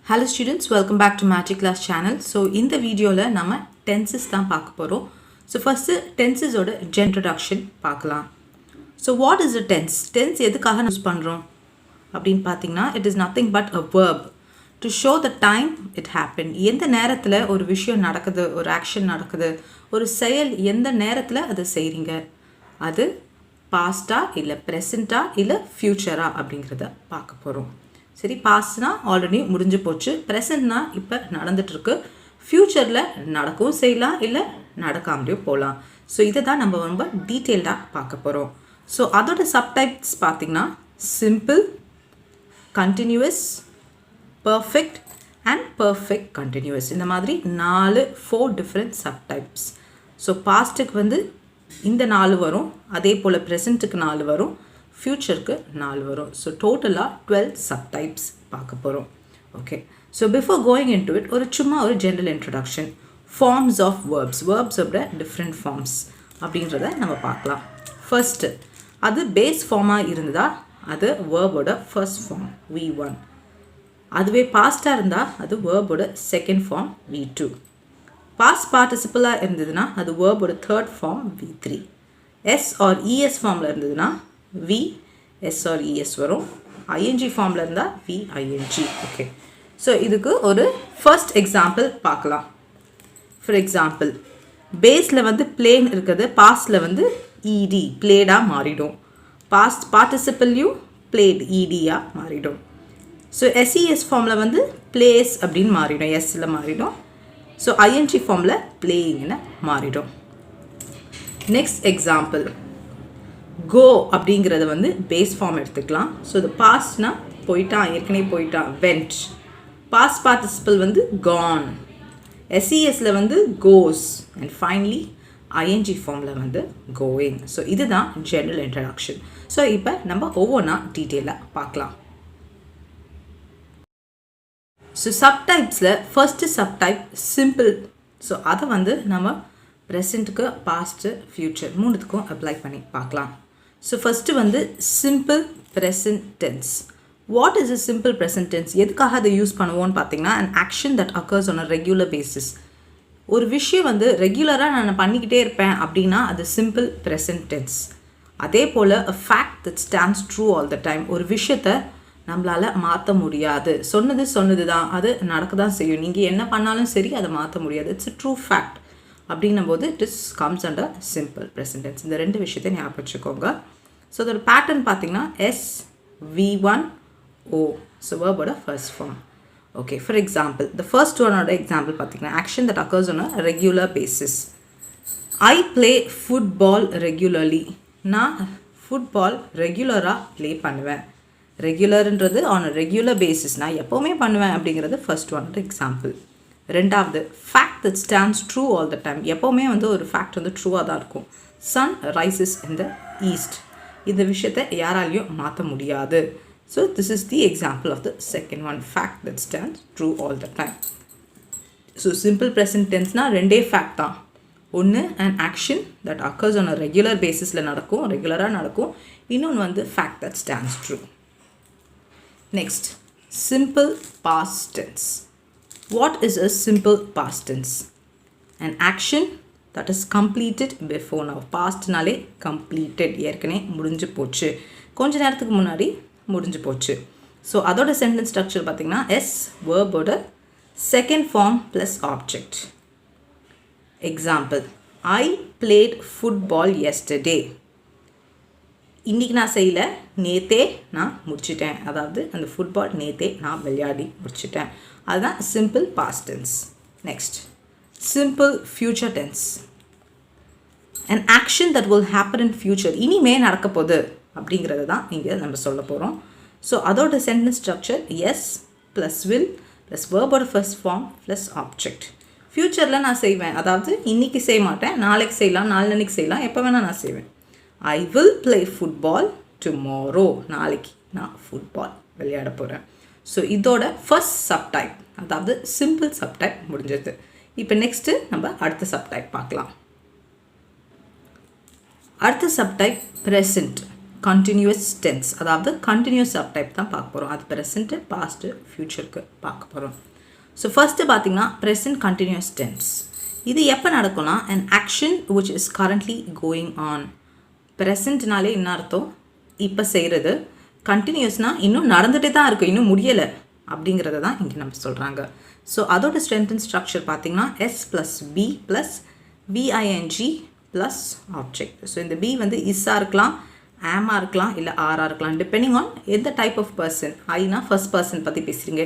Hello students, welcome back to Magic Class channel. So in the video la nama tenses தான் பார்க்க போறோம். So first tenses ஓட introduction பார்க்கலாம். So what is a tense? Tense எதுக்காக use பண்றோம் அப்படினு பாத்தீங்கன்னா it is nothing but a verb to show the time it happened. எந்த நேரத்துல ஒரு விஷயம் நடக்குது, ஒரு ஆக்ஷன் நடக்குது, ஒரு செயல் எந்த நேரத்துல அது செய்றீங்க. அது பாஸ்டா இல்ல பிரசன்ட்டா இல்ல ஃபியூச்சரா அப்படிங்கறத பார்க்க போறோம். சரி, பாஸ்ட்னா ஆல்ரெடி முடிஞ்சு போச்சு, ப்ரெசென்ட்னா இப்போ நடந்துட்டுருக்கு, ஃப்யூச்சரில் நடக்கவும் செய்யலாம் இல்லை நடக்காமலேயும் போகலாம். ஸோ இதை தான் நம்ம ரொம்ப டீட்டெயில்டாக பார்க்க போகிறோம். ஸோ அதோட சப்டைப்ஸ் பார்த்திங்கன்னா simple, continuous, perfect and perfect continuous, இந்த மாதிரி 4 டிஃப்ரெண்ட் சப்டைப்ஸ். ஸோ பாஸ்ட்டுக்கு வந்து இந்த 4 வரும், அதே போல் ப்ரெசண்ட்டுக்கு 4 வரும், ஃபியூச்சருக்கு 4 வரும். ஸோ டோட்டலாக 12 சப்டைப்ஸ் பார்க்க போகிறோம். Okay, so before going into it ஒரு general introduction. Forms of verbs, வேர்ப்ஸோட டிஃப்ரெண்ட் ஃபார்ம்ஸ் அப்படின்றத நம்ம பார்க்கலாம். ஃபர்ஸ்ட்டு அது பேஸ் ஃபார்மாக இருந்ததா அது வேர்போட ஃபர்ஸ்ட் ஃபார்ம் V1. அதுவே பாஸ்டாக இருந்தால் அது வேர்போட செகண்ட் ஃபார்ம் V2. பாஸ்ட் பார்ட்டிசிபிளாக இருந்ததுன்னா அது வேர்போட third form V3. S or ES ஃபார்மில் இருந்ததுன்னா V S or ES வரும். ING ஃபார்மில் இருந்தால் VING. ஓகே, ஸோ இதுக்கு ஒரு ஃபர்ஸ்ட் எக்ஸாம்பிள் பார்க்கலாம். ஃபார் எக்ஸாம்பிள், பேஸில் வந்து பிளேன் இருக்கிறது பாஸ்டில் வந்து ED பிளேடாக மாறிடும். பாஸ்ட் பார்ட்டிசிபிள்லையும் பிளேட் EDயாக மாறிடும். ஸோ SES ஃபார்மில் வந்து பிளேஸ் அப்படின்னு மாறிடும், எஸ்ஸில் மாறிடும். ஸோ ING ஃபார்மில் பிளேயிங்னு மாறிடும். நெக்ஸ்ட் எக்ஸாம்பிள், கோ அப்படிங்கிறத வந்து பேஸ் ஃபார்ம் எடுத்துக்கலாம். ஸோ இது பாஸ்ட்னா போயிட்டான், ஏற்கனவே போயிட்டான், வெண்ட். பாஸ்ட் பார்ட்டிசிபிள் வந்து கான். எஸ்இஎஸில் வந்து கோஸ் அண்ட் ஃபைனலி ING ஃபார்மில் வந்து கோயிங். ஸோ இதுதான் ஜென்ரல் இன்ட்ரடக்ஷன். ஸோ இப்போ நம்ம ஒவ்வொன்றா டீட்டெயிலாக பார்க்கலாம். ஸோ சப்டைப்ஸில் ஃபர்ஸ்ட்டு சப்டைப் சிம்பிள். ஸோ அதை வந்து நம்ம ப்ரெசண்ட்டுக்கு, பாஸ்ட்டு, ஃப்யூச்சர் மூணுத்துக்கும் அப்ளை பண்ணி பார்க்கலாம். ஸோ ஃபஸ்ட்டு வந்து simple present tense. What is a simple present tense? எதுக்காக அதை யூஸ் பண்ணுவோன்னு பார்த்தீங்கன்னா, an action that occurs on a regular basis. ஒரு விஷயம் வந்து ரெகுலராக நான் பண்ணிக்கிட்டே இருப்பேன் அப்படின்னா அது சிம்பிள் ப்ரெசன்ட் டென்ஸ். அதே போல் a fact that stands true all the time. ஒரு விஷயத்தை நம்மளால் மாற்ற முடியாது, சொன்னது தான், அது நடக்க தான் செய்யும், நீங்கள் என்ன பண்ணாலும் சரி அதை மாற்ற முடியாது, இட்ஸ் a true fact அப்படின்னும் போது it is comes under simple present tense. இந்த 2 விஷயத்தை ஞாபகம் வச்சுக்கோங்க. ஸோ அதோட பேட்டர்ன் பார்த்தீங்கன்னா SVO. ஸோ வேர்போட first form. Okay, for example the first ஒனோட எக்ஸாம்பிள் பார்த்தீங்கன்னா action that occurs on a regular basis. I play football regularly. நான் ஃபுட்பால் ரெகுலராக ப்ளே பண்ணுவேன். ரெகுலர்ன்றது ஆன் அ ரெகுலர் பேசிஸ், நான் எப்போவுமே பண்ணுவேன் அப்படிங்கிறது ஃபர்ஸ்ட் ஒனோட எக்ஸாம்பிள். ரெண்டாவது, fact that stands true all the time. எப்போவுமே வந்து ஒரு ஃபேக்ட் வந்து ட்ரூவாக தான் இருக்கும். Sun rises in the east. இந்த விஷயத்தை யாராலையும் மாற்ற முடியாது. So this is the example of the second one, fact that stands true all the time. So simple present டென்ஸ்னால் 2 ஃபேக்ட் தான். ஒன்று and action that occurs on a regular பேசிஸில் நடக்கும், ரெகுலராக நடக்கும். இன்னொன்று வந்து fact that stands true. Next, simple past tense. What is a simple past tense? An action that is completed before now. Pastனாலே completed, ஏற்கனவே முடிஞ்சு போச்சு, கொஞ்ச நேரத்துக்கு முன்னாடி முடிஞ்சு போச்சு. ஸோ அதோட சென்டென்ஸ் ஸ்ட்ரக்சர் பார்த்திங்கன்னா S வேர்போட second form plus object. Example, I played football yesterday. இன்றைக்கி நான் செய்யலை, நேற்றே நான் முடிச்சிட்டேன். அதாவது அந்த ஃபுட்பால் நேற்றே நான் விளையாடி முடிச்சிட்டேன். அதுதான் simple past tense. Next, simple future tense. an action that will happen in future. இனிமே நடக்க போகுது அப்படிங்கிறது தான் இங்கே நம்ம சொல்ல போகிறோம். ஸோ அதோட sentence structure S plus will plus வேர்போட ஃபர்ஸ்ட் ஃபார்ம் ப்ளஸ் ஆப்ஜெக்ட். ஃப்யூச்சரில் நான் செய்வேன், அதாவது இன்றைக்கி செய்ய மாட்டேன், நாளைக்கு செய்யலாம், நாளன்னைக்கு செய்யலாம், எப்போ வேணால் நான் செய்வேன். I will play football tomorrow. நாளைக்கு நான் ஃபுட்பால் விளையாட போகிறேன். ஸோ இதோட ஃபர்ஸ்ட் சப்டைப், அதாவது சிம்பிள் சப்டைப் முடிஞ்சது. இப்போ நெக்ஸ்ட்டு நம்ம அடுத்த சப்டைப் பார்க்கலாம். அடுத்த சப்டைப் ப்ரெசண்ட், கண்டினியூஸ் டென்ஸ், அதாவது கண்டினியூஸ் சப்டைப் தான் பார்க்க போகிறோம். அது ப்ரெசண்ட்டு, பாஸ்ட்டு, ஃப்யூச்சருக்கு பார்க்க போகிறோம். ஸோ ஃபஸ்ட்டு பார்த்திங்கன்னா ப்ரெசன்ட் கண்டினியூஸ் டென்ஸ். இது எப்போ நடக்கும்னா an action which is currently going on. ப்ரெசண்ட்னாலே என்ன அர்த்தம்? இப்போ செய்கிறது. கண்டினியூஸ்னால் இன்னும் நடந்துகிட்டே தான் இருக்குது, இன்னும் முடியலை அப்படிங்கிறத தான் இங்கே நம்ம சொல்கிறாங்க. ஸோ அதோட ஸ்ட்ரென்த் அண்ட் ஸ்ட்ரக்சர் பார்த்திங்கன்னா S + B + VING plus object. So இந்த பி வந்து இஸ்ஸாக இருக்கலாம், ஆமாக இருக்கலாம், இல்லை ஆராக இருக்கலாம், டிபெண்டிங் ஆன் எந்த டைப் ஆஃப் பர்சன். ஐனா ஃபர்ஸ்ட் பர்சன் பற்றி பேசுகிறீங்க,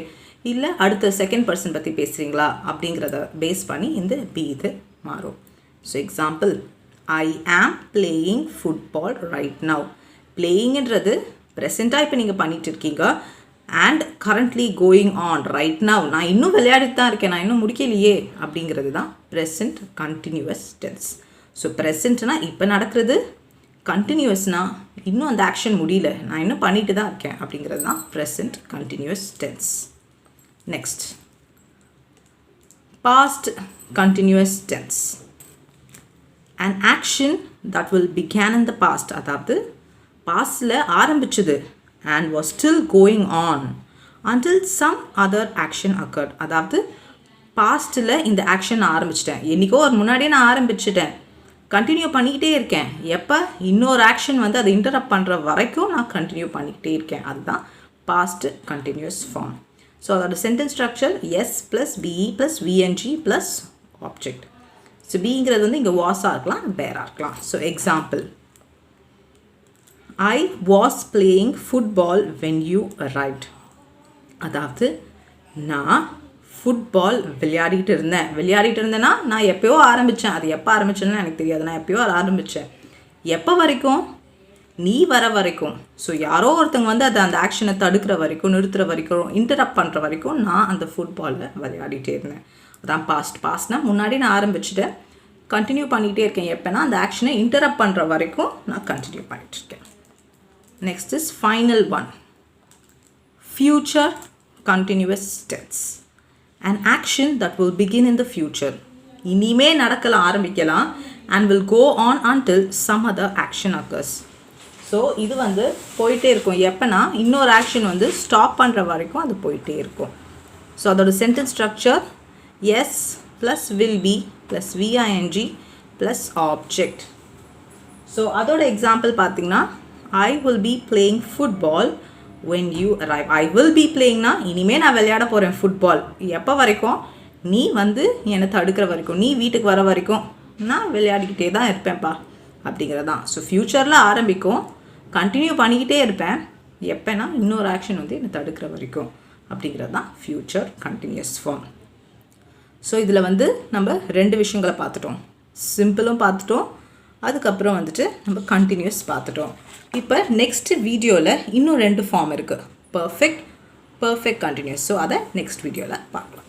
இல்லை அடுத்த செகண்ட் பர்சன் பற்றி பேசுகிறீங்களா அப்படிங்கிறத பேஸ் பண்ணி இந்த பி இது மாறும். ஸோ எக்ஸாம்பிள், ஐ ஆம் பிளேயிங் ஃபுட்பால் ரைட் நவ். பிளேயிங்கிறது ப்ரெசண்ட்டாக இப்போ நீங்கள் பண்ணிகிட்டு இருக்கீங்க. And currently going on right now, நான் இன்னும் விளையாடிட்டு தான் இருக்கேன், நான் இன்னும் முடிக்கலையே அப்படிங்கிறது தான் ப்ரெசண்ட் கண்டினியூஸ் டென்ஸ். ஸோ ப்ரெசண்ட்னா இப்போ நடக்கிறது, கண்டினியூஸ்னால் இன்னும் அந்த ஆக்ஷன் முடியல, நான் இன்னும் பண்ணிட்டு தான் இருக்கேன் அப்படிங்கிறது தான் present continuous tense. Next, past continuous tense. an action that will began in the past, அதாவது பாஸ்டில் ஆரம்பிச்சது and was still going on until some other action occurred. அதாவது பாஸ்ட்டில் இந்த ஆக்ஷன் ஆரம்பிச்சிட்டேன், என்றைக்கோ ஒரு முன்னாடியே நான் ஆரம்பிச்சிட்டேன், கண்டினியூ பண்ணிக்கிட்டே இருக்கேன். எப்போ இன்னொரு ஆக்ஷன் வந்து அதை இன்டரப்ட் பண்ணுற வரைக்கும் நான் கண்டினியூ பண்ணிக்கிட்டே இருக்கேன். அதுதான் பாஸ்ட் கண்டினியூஸ் ஃபார்ம். ஸோ அதோட sentence structure S + BE + VNG + object. So பிங்கிறது வந்து இங்கே வாஸாக இருக்கலாம், பேராக இருக்கலாம். So example, I was playing football when you arrived. அதாவது நான் ஃபுட்பால் விளையாடிட்டு இருந்தேன்னா நான் எப்போயோ ஆரம்பித்தேன். அது எப்போ ஆரம்பித்தேன்னு எனக்கு தெரியாது, நான் எப்போயோ ஆரம்பித்தேன். எப்போ வரைக்கும்? நீ வர வரைக்கும். ஸோ யாரோ ஒருத்தங்க வந்து அதை அந்த ஆக்ஷனை தடுக்கிற வரைக்கும், நிறுத்துகிற வரைக்கும், இன்டரப்ட் பண்ணுற வரைக்கும் நான் அந்த ஃபுட்பாலில் விளையாடிட்டே இருந்தேன். அதான் பாஸ்ட்னால் முன்னாடி நான் ஆரம்பிச்சுட்டேன், கண்டினியூ பண்ணிகிட்டே இருக்கேன். எப்போனா அந்த ஆக்ஷனை இன்டரப்ட் பண்ணுற வரைக்கும் நான் கண்டினியூ பண்ணிகிட்ருக்கேன். Next is final one, future continuous tense. An action that will begin in the future. இனிமே நடக்கலாம், ஆரம்பிக்கலாம், and will go on until some other action occurs. So இது வந்து போயிட்டே இருக்கும். எப்போனா இன்னொரு ஆக்ஷன் வந்து ஸ்டாப் பண்ணுற வரைக்கும் அது போயிட்டே இருக்கும். ஸோ அதோட sentence structure S + will be + VING + object. So அதோட எக்ஸாம்பிள் பார்த்திங்கன்னா, I will be playing football when you arrive. I will be playingனா இனிமேல் நான் விளையாட போகிறேன் ஃபுட்பால். எப்போ வரைக்கும்? நீ வந்து என்னை தடுக்கிற வரைக்கும், நீ வீட்டுக்கு வர வரைக்கும் நான் விளையாடிக்கிட்டே தான் இருப்பேன்ப்பா அப்படிங்கிறது தான். ஸோ ஃப்யூச்சரில் ஆரம்பிக்கும், கண்டினியூ பண்ணிக்கிட்டே இருப்பேன், எப்போனா இன்னொரு ஆக்ஷன் வந்து என்னை தடுக்கிற வரைக்கும் அப்படிங்கிறது தான் ஃப்யூச்சர் கண்டினியூஸ் ஃபார்ம். ஸோ இதில் வந்து நம்ம 2 விஷயங்களை பார்த்துட்டோம். சிம்பிளும் பார்த்துட்டோம், அதுக்கப்புறம் வந்துட்டு நம்ம கண்டினியூஸ் பார்த்துட்டோம். இப்போ நெக்ஸ்ட் வீடியோவில் இன்னும் 2 ஃபார்ம் இருக்குது, பர்ஃபெக்ட் கண்டினியூஸ். ஸோ அதை நெக்ஸ்ட் வீடியோவில் பார்க்கலாம்.